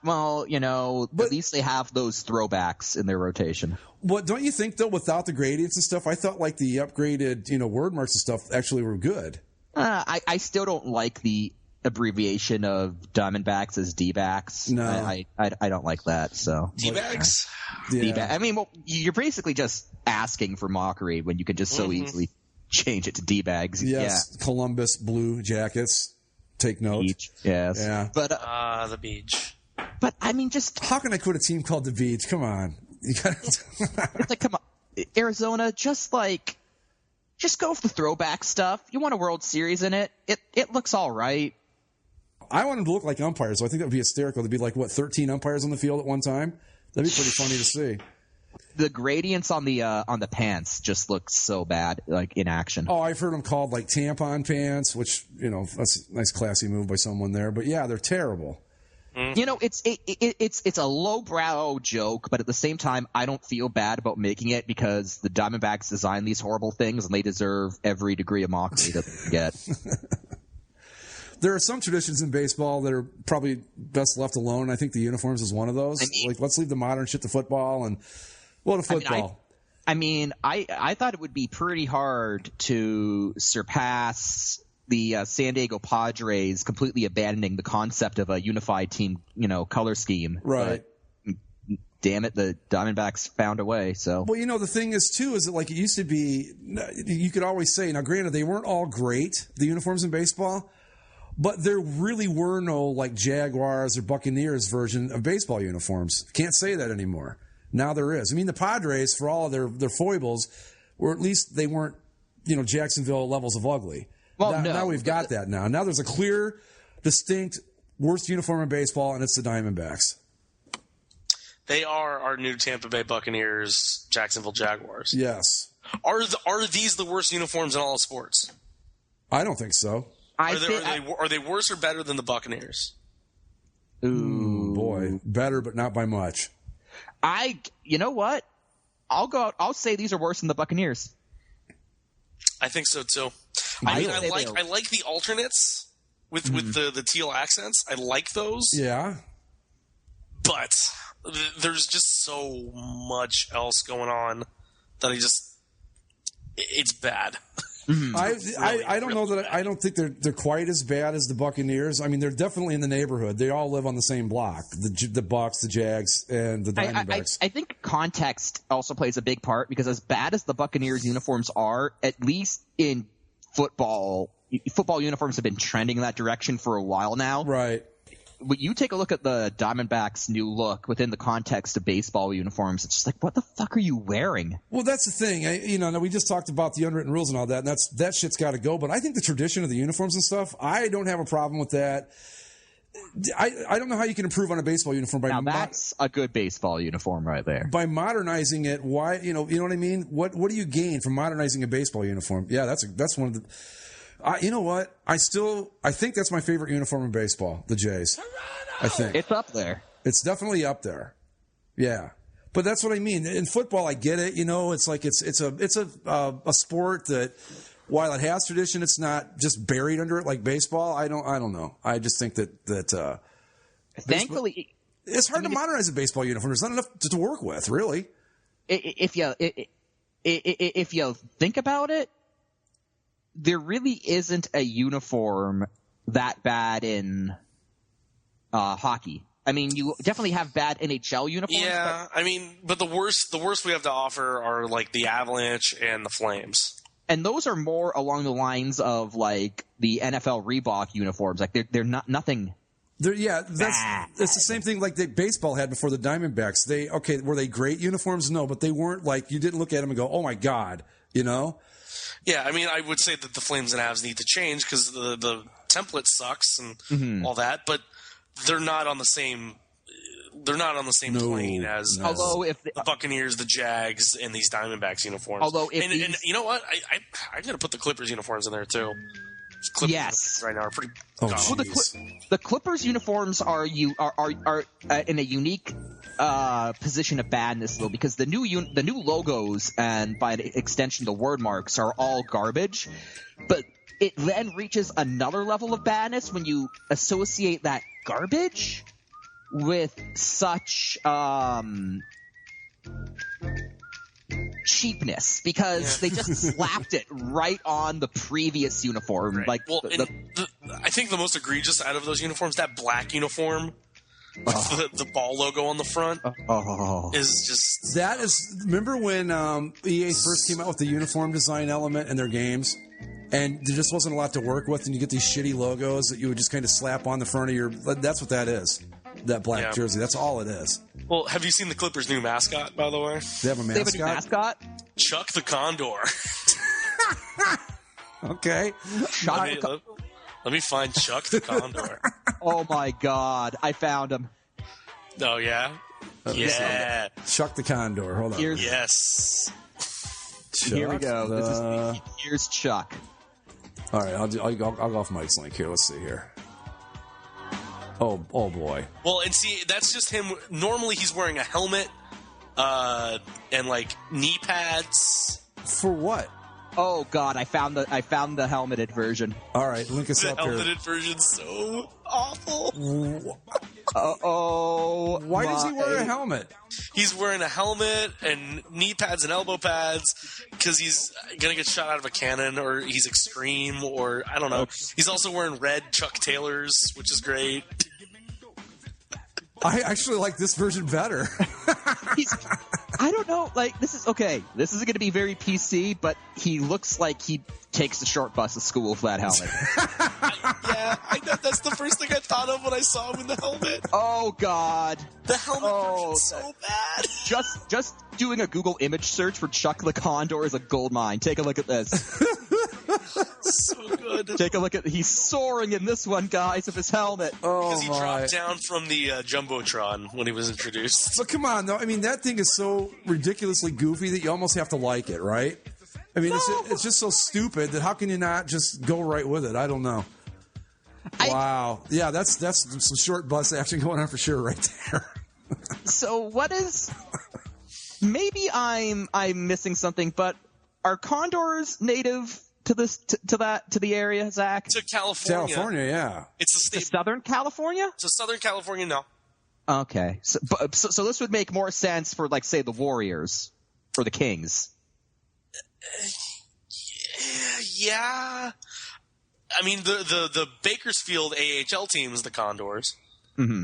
Well, at least they have those throwbacks in their rotation. But don't you think, though, without the gradients and stuff, I thought like the upgraded, word marks and stuff actually were good. I still don't like the abbreviation of Diamondbacks as D-backs. No. I don't like that. So D-backs? Yeah. D-back. I mean, well, you're basically just asking for mockery when you can just so easily change it to D-bags. Yes, yeah. Columbus Blue Jackets. Take note. Beach. Yes. Yeah. But the Beach. But I mean, just how can I quit a team called the Beach? Come on. You gotta it's like, come on, Arizona, just go for the throwback stuff. You want a World Series in it. It looks all right. I want them to look like umpires, so I think that would be hysterical. There'd be 13 umpires on the field at one time? That'd be pretty funny to see. The gradients on the pants just look so bad, in action. Oh, I've heard them called tampon pants, which, that's a nice classy move by someone there. But yeah, they're terrible. It's a lowbrow joke, but at the same time, I don't feel bad about making it because the Diamondbacks designed these horrible things and they deserve every degree of mockery that they get. There are some traditions in baseball that are probably best left alone. I think the uniforms is one of those. Let's leave the modern shit to football and to football. I thought it would be pretty hard to surpass the San Diego Padres completely abandoning the concept of a unified team, color scheme. Right. But, damn it, the Diamondbacks found a way. So. Well, the thing is too is that it used to be, you could always say, now granted they weren't all great, the uniforms in baseball. But there really were no Jaguars or Buccaneers version of baseball uniforms. Can't say that anymore. Now there is. The Padres, for all of their foibles, or at least they weren't, Jacksonville levels of ugly. Well, now we've got that now. Now there's a clear, distinct worst uniform in baseball, and it's the Diamondbacks. They are our new Tampa Bay Buccaneers, Jacksonville Jaguars. Yes. Are these the worst uniforms in all of sports? I don't think so. Are they worse or better than the Buccaneers? Ooh, boy, better, but not by much. You know what? I'll say these are worse than the Buccaneers. I think so too. I like the alternates with the teal accents. I like those. Yeah. But there's just so much else going on that it's bad. Mm-hmm. I don't know that I don't think they're quite as bad as the Buccaneers. They're definitely in the neighborhood. They all live on the same block. The Bucs, the Jags, and the Diamondbacks. I think context also plays a big part because as bad as the Buccaneers uniforms are, at least in football uniforms have been trending in that direction for a while now. Right. When you take a look at the Diamondbacks' new look within the context of baseball uniforms, it's just what the fuck are you wearing? Well, that's the thing. We just talked about the unwritten rules and all that, and that shit's got to go. But I think the tradition of the uniforms and stuff, I don't have a problem with that. I don't know how you can improve on a baseball uniform by that's a good baseball uniform right there. By modernizing it. Why? You know what I mean? What do you gain from modernizing a baseball uniform? Yeah, that's one of the. You know what? I think that's my favorite uniform in baseball, the Jays. I think it's up there. It's definitely up there. Yeah, but that's what I mean. In football, I get it. It's it's a sport that while it has tradition, it's not just buried under it like baseball. I don't know. I just think that thankfully it's hard to modernize a baseball uniform. There's not enough to work with, really. If you think about it. There really isn't a uniform that bad in hockey. You definitely have bad NHL uniforms. Yeah, but the worst we have to offer are the Avalanche and the Flames. And those are more along the lines of the NFL Reebok uniforms. They're not nothing. That's the same thing baseball had before the Diamondbacks. Were they great uniforms? No, but they weren't you didn't look at them and go, oh my God, Yeah, I would say that the Flames and Avs need to change because the template sucks and all that, but they're not on the same. They're not on the same plane as the Buccaneers, the Jags, and these Diamondbacks uniforms. And you know what? I'm going to put the Clippers uniforms in there too. Clippers uniforms right now are pretty. Well, the Clippers uniforms are in a unique position of badness though, because the new logos and by extension the word marks are all garbage, but it then reaches another level of badness when you associate that garbage with such cheapness because they just slapped it right on the previous uniform. Right. Like, well, I think the most egregious out of those uniforms, that black uniform with the ball logo on the front, is just. That is. Remember when EA first came out with the uniform design element in their games, and there just wasn't a lot to work with, and you get these shitty logos that you would just kind of slap on the front of your. That's what that is. That black jersey. That's all it is. Well, have you seen the Clippers' new mascot, by the way? They have a mascot? They have a new mascot? Chuck the Condor. Okay. Let me find Chuck the Condor. Oh, my God. I found him. Oh, yeah? Yeah. Chuck the Condor. Hold on. Yes. Chuck Here we go. Here's Chuck. All right. I'll go off Mike's link here. Let's see here. Oh boy. Well, and see, that's just him. Normally, he's wearing a helmet and like knee pads. For what? Oh God, I found the helmeted version. All right, link us up here. The helmeted version's so awful. Why does he wear a helmet? He's wearing a helmet and knee pads and elbow pads because he's gonna get shot out of a cannon, or he's extreme, or I don't know. He's also wearing red Chuck Taylors, which is great. I actually like this version better. I don't know. Like, this is okay. This is going to be very PC, but he looks like he takes the short bus to school with that helmet. That's the first thing I thought of when I saw him in the helmet. Oh God, the helmet version's so bad. Just doing a Google image search for Chuck the Condor is a gold mine. Take a look at this. So good. Take a look at. He's soaring in this one, guys, of his helmet. Because he dropped down from the Jumbotron when he was introduced. But come on, though. I mean, that thing is so ridiculously goofy that you almost have to like it, right? I mean, it's just so stupid that how can you not just go right with it? I don't know. Wow. Yeah, that's some short bus action going on for sure right there. So what is... Maybe I'm missing something, but are condors native to the area, Zach? To California. California, yeah. It's a state. To Southern California? To Southern California, no. Okay. So this would make more sense for, like, say, the Warriors or the Kings. Yeah. I mean, the Bakersfield AHL team is the Condors. Mm-hmm.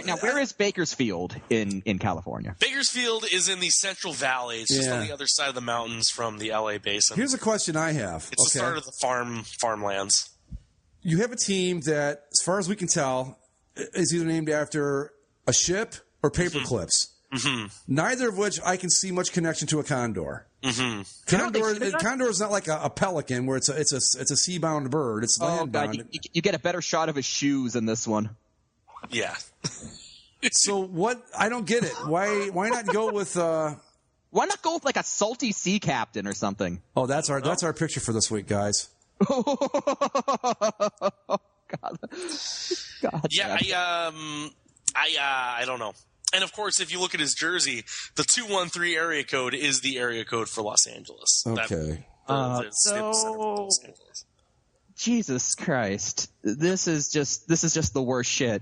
Now, where is Bakersfield in California? Bakersfield is in the Central Valley. It's just on the other side of the mountains from the LA basin. Here's a question I have. It's the start of the farmlands. You have a team that, as far as we can tell, is either named after a ship or paper clips. Mm-hmm. Neither of which I can see much connection to a condor. Mm-hmm. Condor is not like a pelican where it's a seabound bird. It's landbound. God, you get a better shot of his shoes in this one. Yeah. So what? I don't get it. Why not go with? Why not go with like a salty sea captain or something? Oh, that's our picture for this week, guys. God. Yeah, I don't know. And of course, if you look at his jersey, the 213 area code is the area code for Los Angeles. Okay. So Jesus Christ, this is just the worst shit.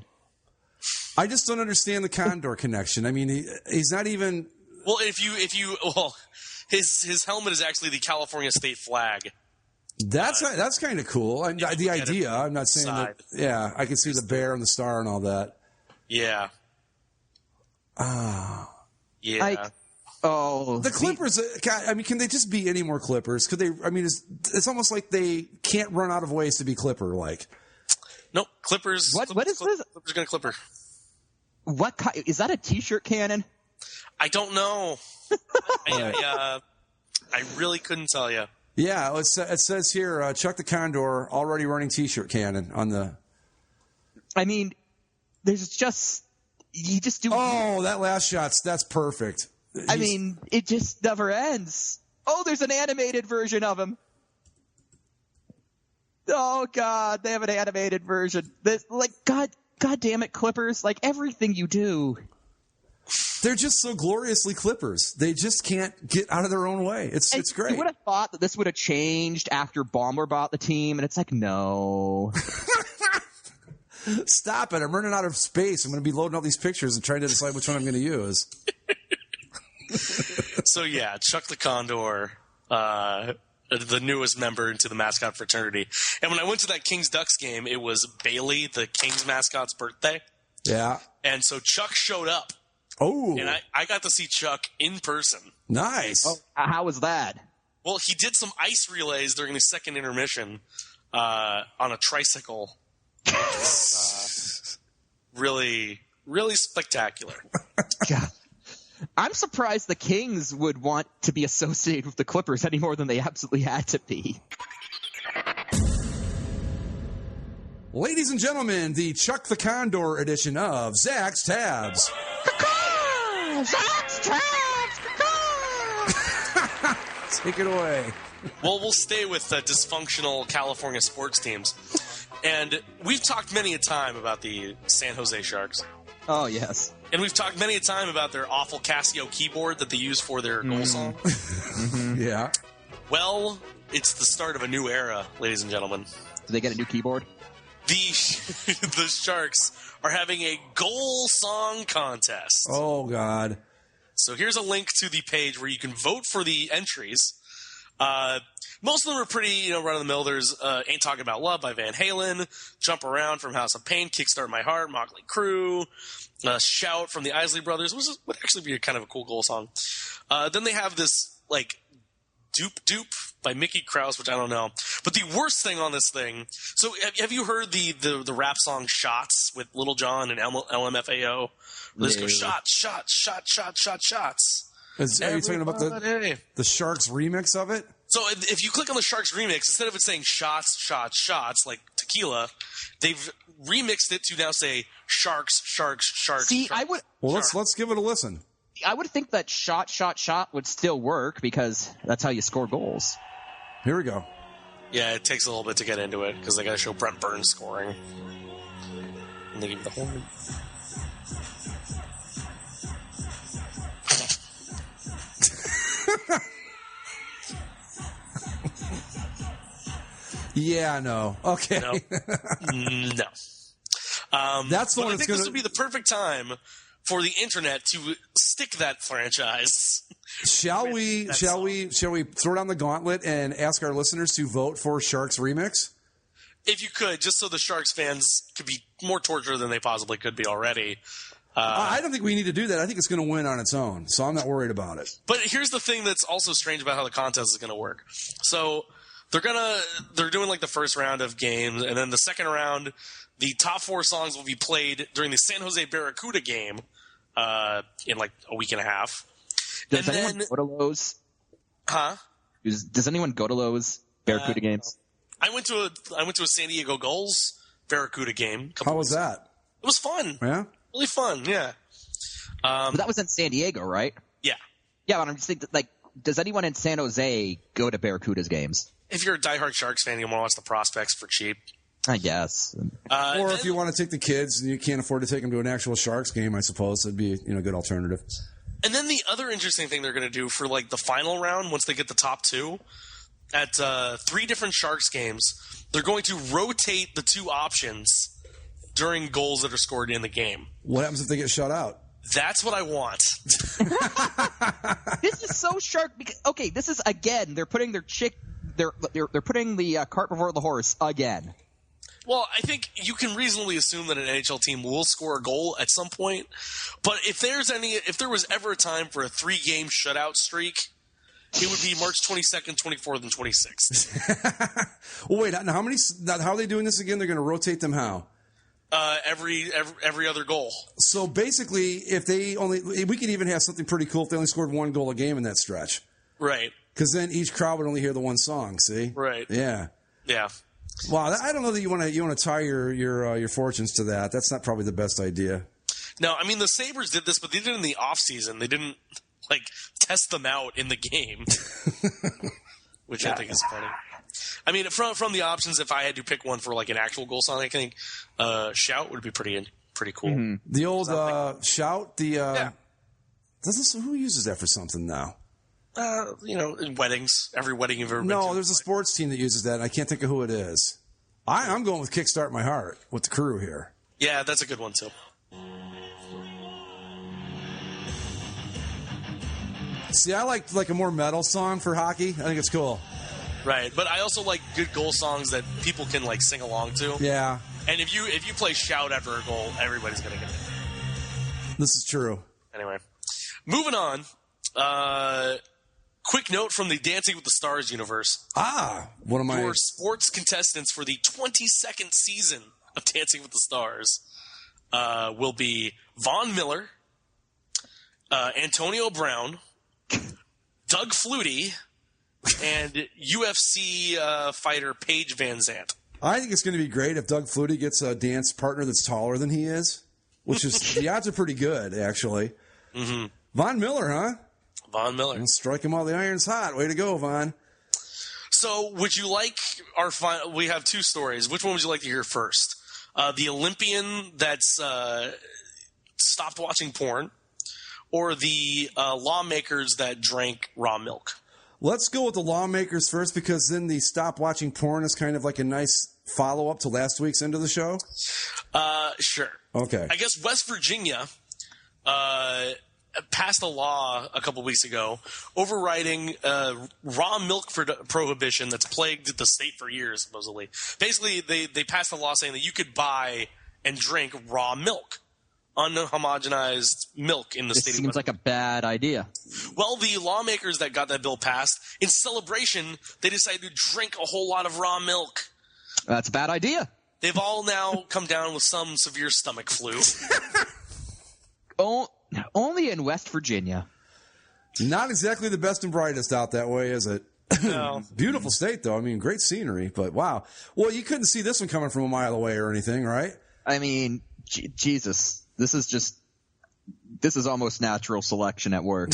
I just don't understand the Condor connection. I mean, he's not even. Well, his helmet is actually the California state flag. That's kind of cool. The idea. I'm not saying that. Yeah, I can see the bear and the star and all that. Yeah. Yeah. The Clippers. I mean, can they just be any more Clippers? Could they? I mean, it's almost like they can't run out of ways to be Clipper-like. Nope, Clippers. What is this? Clippers gonna Clipper. What is that? A T-shirt cannon? I don't know. I really couldn't tell you. Yeah, it says here, Chuck the Condor already running T-shirt cannon on the. I mean, there's just you just do. Oh, that last that's perfect. I mean, it just never ends. Oh, there's an animated version of him. Oh God, they have an animated version. God damn it, Clippers! Like everything you do, they're just so gloriously Clippers. They just can't get out of their own way. It's great. You would have thought that this would have changed after Ballmer bought the team, and it's like no. Stop it. I'm running out of space. I'm going to be loading all these pictures and trying to decide which one I'm going to use. So, yeah, Chuck the Condor, the newest member into the mascot fraternity. And when I went to that Kings-Ducks game, it was Bailey, the Kings mascot's birthday. Yeah. And so Chuck showed up. Oh. And I got to see Chuck in person. Nice. Oh, how was that? Well, he did some ice relays during the second intermission on a tricycle. Really, really spectacular. God. I'm surprised the Kings would want to be associated with the Clippers any more than they absolutely had to be. Ladies and gentlemen, the Chuck the Condor edition of Zach's Tabs. Zach's Tabs! Take it away. Well, we'll stay with dysfunctional California sports teams. And we've talked many a time about the San Jose Sharks. Oh, yes. And we've talked many a time about their awful Casio keyboard that they use for their goal song. Yeah. Well, it's the start of a new era, ladies and gentlemen. Did they get a new keyboard? The Sharks are having a goal song contest. Oh, God. So here's a link to the page where you can vote for the entries. Most of them are pretty, run-of-the-mill. There's Ain't Talking About Love by Van Halen, Jump Around from House of Pain, Kickstart My Heart, Motley Crue, Shout from the Isley Brothers, which would actually be kind of a cool goal song. Then they have this, Doop Doop by Mickey Krause, which I don't know. But the worst thing on this thing, so have you heard the rap song Shots with Lil Jon and LMFAO? Where this goes, shots, shots, shots, shots, shots, shots. Are you talking about the Sharks remix of it? So if you click on the Sharks remix, instead of it saying shots, shots, shots, like tequila, they've remixed it to now say sharks, sharks, sharks. See, sharks. Let's give it a listen. I would think that shot, shot, shot would still work because that's how you score goals. Here we go. Yeah, it takes a little bit to get into it because they got to show Brent Burns scoring. And they give you the horn. Yeah, no. Okay. No. No. That's the one I think this would be the perfect time for the internet to stick that franchise. Shall we throw down the gauntlet and ask our listeners to vote for Sharks remix? If you could, just so the Sharks fans could be more tortured than they possibly could be already. I don't think we need to do that. I think it's going to win on its own, so I'm not worried about it. But here's the thing that's also strange about how the contest is going to work. So they're doing the first round of games, and then the second round, the top 4 songs will be played during the San Jose Barracuda game in a week and a half. Does anyone go to those? Huh? Does anyone go to those Barracuda games? I went to a San Diego Gulls Barracuda game. How was that? It was fun. Yeah. Really fun, yeah. But that was in San Diego, right? Yeah. Yeah, but I'm just thinking, does anyone in San Jose go to Barracuda's games? If you're a diehard Sharks fan, you want to watch the prospects for cheap. I guess. Or if you want to take the kids and you can't afford to take them to an actual Sharks game, I suppose it'd be a good alternative. And then the other interesting thing they're going to do for the final round, once they get the top 2, at 3 different Sharks games, they're going to rotate the 2 options during goals that are scored in the game. What happens if they get shut out? That's what I want. This is so sharp. Okay, this is again. They're putting they're putting the cart before the horse again. Well, I think you can reasonably assume that an NHL team will score a goal at some point. But if there was ever a time for a 3-game shutout streak, it would be March 22nd, 24th, and 26th. Well, wait. Now, how are they doing this again? They're going to rotate them how? Every other goal. So basically, we could even have something pretty cool if they only scored 1 goal a game in that stretch. Right. Because then each crowd would only hear the one song. See. Right. Yeah. Yeah. Well, I don't know that you want to tie your fortunes to that. That's not probably the best idea. No, I mean the Sabres did this, but they did it in the off season. They didn't test them out in the game, which I think is funny. I mean, from the options, if I had to pick one for an actual goal song, I think Shout would be pretty cool. Mm-hmm. The old Shout. Yeah. Who uses that for something now? In weddings, every wedding you've ever been to. No, there's a sports team that uses that, and I can't think of who it is. I'm going with Kickstart My Heart with the crew here. Yeah, that's a good one too. See, I like a more metal song for hockey. I think it's cool. Right, but I also like good goal songs that people can like sing along to. Yeah. And if you play shout after a goal, everybody's gonna get it. This is true. Anyway, moving on. Quick note from the Dancing with the Stars universe. One of my Your sports contestants for the 22nd season of Dancing with the Stars will be Von Miller, Antonio Brown, Doug Flutie, and UFC fighter Paige Van Zandt. I think it's going to be great if Doug Flutie gets a dance partner that's taller than he is, which is the odds are pretty good, actually. Mm-hmm. Von Miller, huh? Von Miller. And strike him while the iron's hot. Way to go, Von. So, would you like our final? We have two stories. Which one would you like to hear first? The Olympian that's stopped watching porn, or the lawmakers that drank raw milk? Let's go with the lawmakers first, because then the stop watching porn is kind of like a nice follow-up to last week's end of the show. Sure. Okay. I guess West Virginia passed a law a couple weeks ago overriding raw milk prohibition that's plagued the state for years, supposedly. Basically, they passed a law saying that you could buy and drink raw milk, unhomogenized milk in the state. It seems like a bad idea. Well, the lawmakers that got that bill passed, in celebration, they decided to drink a whole lot of raw milk. That's a bad idea. They've all now come down with some severe stomach flu. Only in West Virginia. Not exactly the best and brightest out that way, is it? No. Beautiful state, though. I mean, great scenery, but wow. Well, you couldn't see this one coming from a mile away or anything, right? I mean, Jesus, this is almost natural selection at work.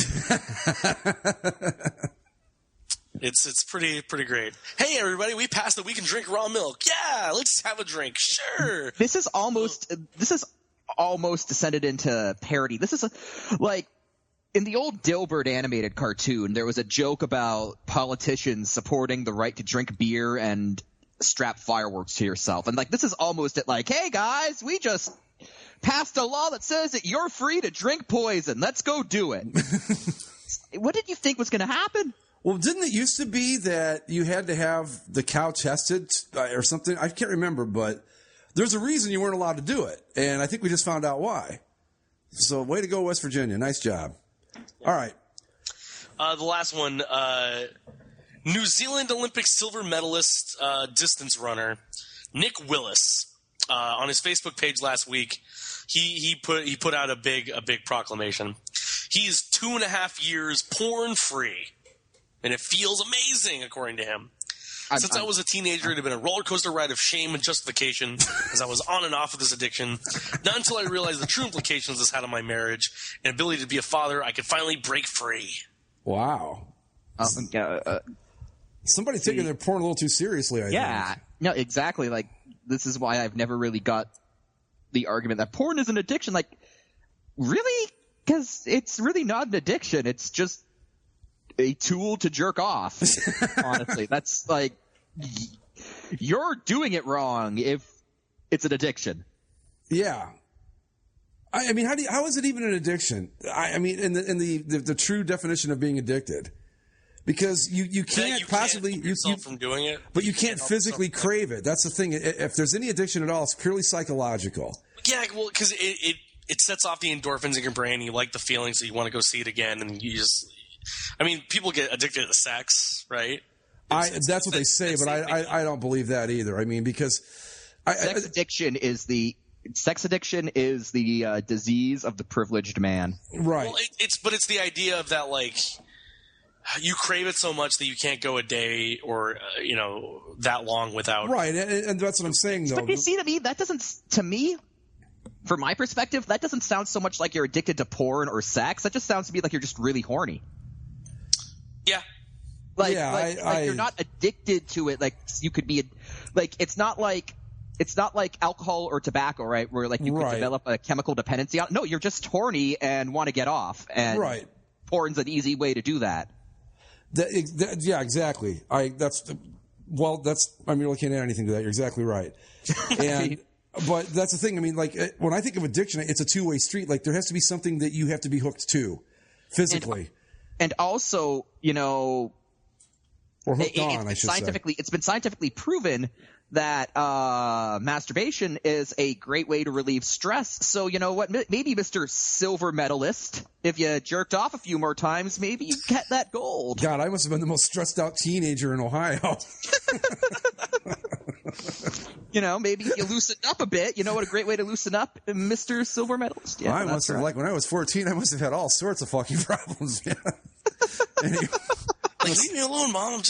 It's pretty great. Hey, everybody, we passed that we can drink raw milk. Yeah, let's have a drink. Sure. This is almost descended into parody. This is like in the old Dilbert animated cartoon, there was a joke about politicians supporting the right to drink beer and strap fireworks to yourself. And like this is almost at like, hey guys, we just passed a law that says that you're free to drink poison. Let's go do it. What did you think was going to happen? Well, didn't it used to be that you had to have the cow tested or something? I can't remember, but there's a reason you weren't allowed to do it. And I think we just found out why. So way to go, West Virginia. Nice job. All right. The last one, New Zealand Olympic silver medalist distance runner Nick Willis on his Facebook page last week, he put out a big proclamation. He's 2.5 years porn free, and it feels amazing, according to him. Since I was a teenager, it had been a roller coaster ride of shame and justification as I was on and off with this addiction. Not until I realized the true implications this had on my marriage and ability to be a father, I could finally break free. Wow. Somebody taking their porn a little too seriously, I think. Yeah. No, exactly. Like, this is why I've never really got the argument that porn is an addiction. Like, really? Because it's really not an addiction. It's just a tool to jerk off. Honestly, that's like you're doing it wrong if it's an addiction. Yeah. I mean, how is it even an addiction? I mean, in the true definition of being addicted, because you can't possibly keep yourself from doing it, but you can't physically crave it. That's the thing. If there's any addiction at all, it's purely psychological. Yeah, well, because it sets off the endorphins in your brain. You like the feeling, so you want to go see it again, and you just. I mean, people get addicted to sex, right? That's what they say, but I don't believe that either. I mean, because sex addiction is the disease of the privileged man. Right. Well, it's the idea of that, like, you crave it so much that you can't go a day or that long without. Right, and that's what I'm saying, though. But you see, to me, from my perspective, that doesn't sound so much like you're addicted to porn or sex. That just sounds to me like you're just really horny. Yeah. You're not addicted to it. Like you could be, like it's not like alcohol or tobacco, right? Where like you could develop a chemical dependency on. No, you're just horny and want to get off. And porn's an easy way to do that. Yeah, exactly. I really can't add anything to that. You're exactly right. And But that's the thing. I mean, like, when I think of addiction, it's a two-way street. Like, there has to be something that you have to be hooked to physically. And also, you know, or hooked on, I should say. It's been scientifically proven that masturbation is a great way to relieve stress. So, you know what? Maybe Mr. Silver Medalist, if you jerked off a few more times, maybe you get that gold. God, I must have been the most stressed out teenager in Ohio. You know, maybe if you loosen up a bit, you know what a great way to loosen up? Mr. Silver Medalist. Yeah, I must have, like, when I was 14, I must have had all sorts of fucking problems, man. Anyway, like, leave me alone, Mom. I'm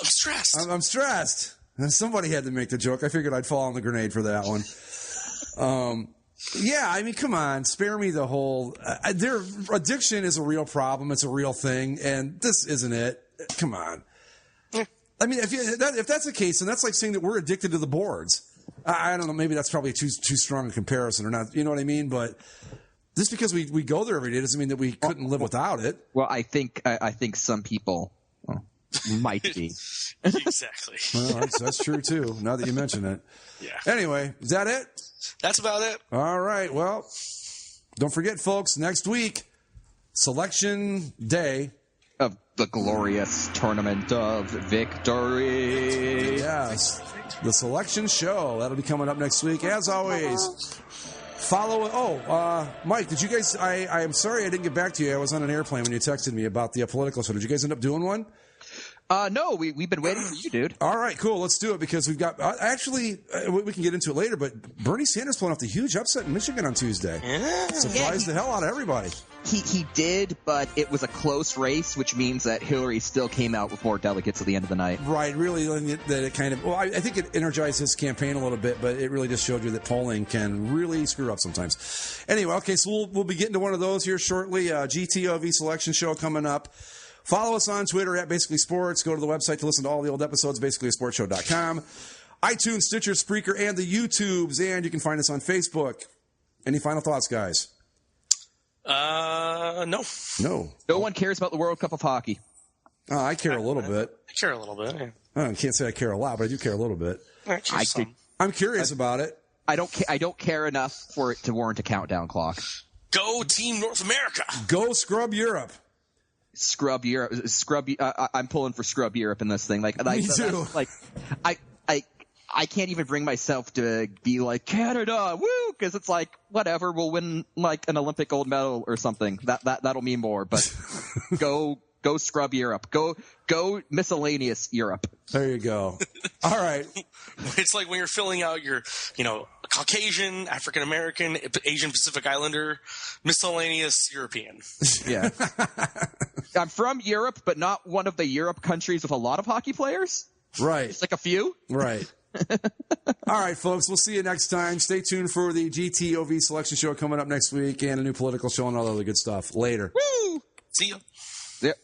stressed. I'm stressed. And somebody had to make the joke. I figured I'd fall on the grenade for that one. Yeah, I mean, come on. Spare me the whole... their addiction is a real problem. It's a real thing. And this isn't it. Come on. I mean, if that's the case, then that's like saying that we're addicted to the boards. I don't know. Maybe that's probably too strong a comparison or not. You know what I mean? But just because we go there every day doesn't mean that we couldn't live without it. Well, I think some people might be. Exactly. Well, that's true, too, now that you mention it. Yeah. Anyway, is that it? That's about it. All right. Well, don't forget, folks, next week, Selection Day. Of the glorious Tournament of Victory. Yes. The Selection Show. That'll be coming up next week. As always, follow... Mike, did you guys... I am sorry I didn't get back to you. I was on an airplane when you texted me about the political show. Did you guys end up doing one? No, we've been waiting for you, dude. All right, cool. Let's do it because we've got... we can get into it later, but Bernie Sanders pulling off the huge upset in Michigan on Tuesday. Yeah. Surprised the hell out of everybody. He did, but it was a close race, which means that Hillary still came out with more delegates at the end of the night. Right, really, that it kind of... Well, I think it energized his campaign a little bit, but it really just showed you that polling can really screw up sometimes. Anyway, okay, so we'll be getting to one of those here shortly. GTOV Selection Show coming up. Follow us on Twitter at Basically Sports. Go to the website to listen to all the old episodes, basicallyasportshow.com. iTunes, Stitcher, Spreaker, and the YouTubes. And you can find us on Facebook. Any final thoughts, guys? No. No one cares about the World Cup of Hockey. I care a little bit. I care a little bit, yeah. I can't say I care a lot, but I do care a little bit. I'm curious about it. I don't care enough for it to warrant a countdown clock. Go Team North America. Go scrub Europe. Scrub Europe. I'm pulling for Scrub Europe in this thing. Like, me too. Like, I can't even bring myself to be like Canada, woo, because it's like whatever, we'll win like an Olympic gold medal or something. That'll mean more. But go scrub Europe. Go miscellaneous Europe. There you go. All right. It's like when you're filling out your, Caucasian, African American, Asian Pacific Islander, miscellaneous European. Yeah. I'm from Europe, but not one of the Europe countries with a lot of hockey players. Right. Just like a few. Right. All right, folks. We'll see you next time. Stay tuned for the GTOV Selection Show coming up next week and a new political show and all the other good stuff. Later. Woo! See ya. Yep.